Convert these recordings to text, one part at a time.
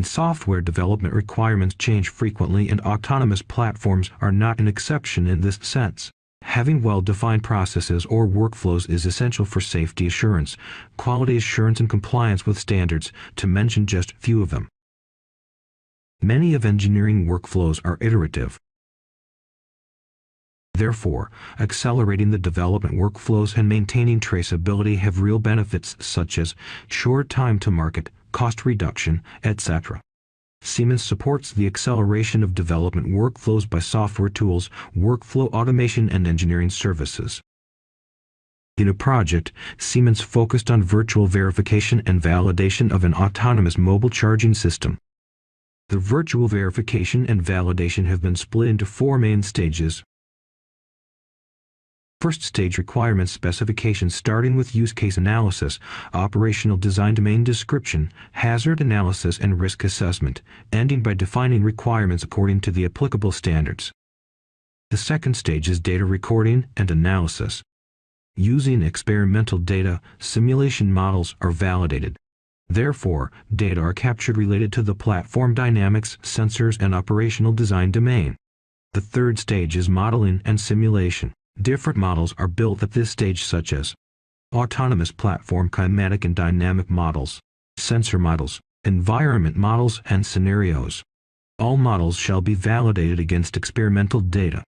and software development requirements change frequently, and autonomous platforms are not an exception in this sense. Having well-defined processes or workflows is essential for safety assurance, quality assurance, and compliance with standards, to mention just a few of them. Many of engineering workflows are iterative. Therefore, accelerating the development workflows and maintaining traceability have real benefits such as short time to market, cost reduction, etc. Siemens supports the acceleration of development workflows by software tools, workflow automation, and engineering services. In a project, Siemens focused on virtual verification and validation of an autonomous mobile charging system. The virtual verification and validation have been split into 4 main stages. First stage: requirements specification, starting with use case analysis, operational design, domain description, hazard analysis, and risk assessment, ending by defining requirements according to the applicable standards. The second stage is data recording and analysis. Using experimental data, simulation models are validated. Therefore, data are captured related to the platform dynamics, sensors, and operational design domain. The third stage is modeling and simulation. Different models are built at this stage, such as autonomous platform kinematic and dynamic models, sensor models, environment models, and scenarios. All models shall be validated against experimental data.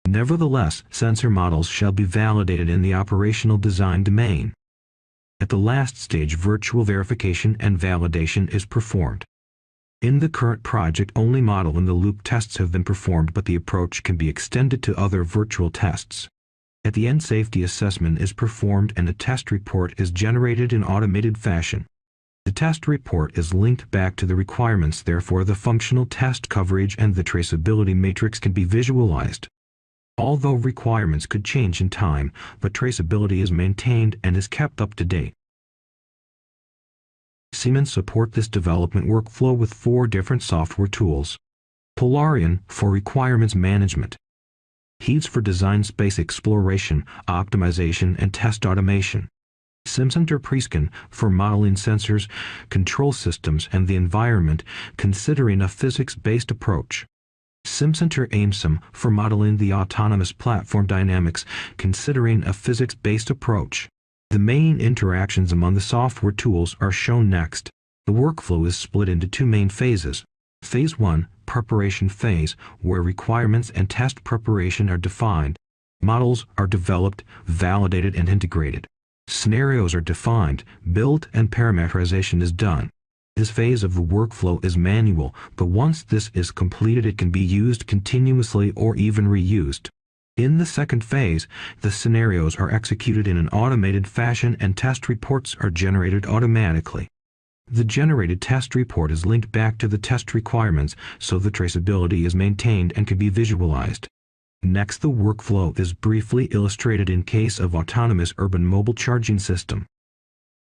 Nevertheless, sensor models shall be validated in the operational design domain. At the last stage, virtual verification and validation is performed. In the current project, only model-in-the-loop tests have been performed, but the approach can be extended to other virtual tests. At the end, safety assessment is performed and a test report is generated in automated fashion. The test report is linked back to the requirements, therefore the functional test coverage and the traceability matrix can be visualized. Although requirements could change in time, but traceability is maintained and is kept up to date. Siemens support this development workflow with 4 different software tools. Polarion for requirements management. HEADS for design space exploration, optimization, and test automation. Simcenter for modeling sensors, control systems, and the environment, considering a physics-based approach. Simcenter AIMSIM for modeling the autonomous platform dynamics, considering a physics-based approach. The main interactions among the software tools are shown next. The workflow is split into 2 main phases. Phase 1, preparation phase, where requirements and test preparation are defined. Models are developed, validated, and integrated. Scenarios are defined, built, and parameterization is done. This phase of the workflow is manual, but once this is completed, it can be used continuously or even reused. In the second phase, the scenarios are executed in an automated fashion and test reports are generated automatically. The generated test report is linked back to the test requirements, so the traceability is maintained and can be visualized. Next, the workflow is briefly illustrated in case of autonomous urban mobile charging system.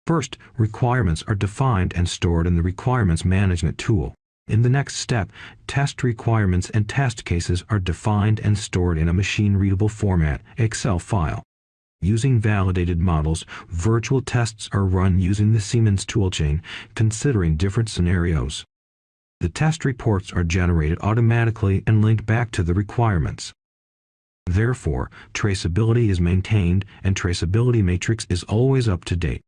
First, requirements are defined and stored in the requirements management tool. In the next step, test requirements and test cases are defined and stored in a machine-readable format, Excel file. Using validated models, virtual tests are run using the Siemens toolchain, considering different scenarios. The test reports are generated automatically and linked back to the requirements. Therefore, traceability is maintained and traceability matrix is always up to date.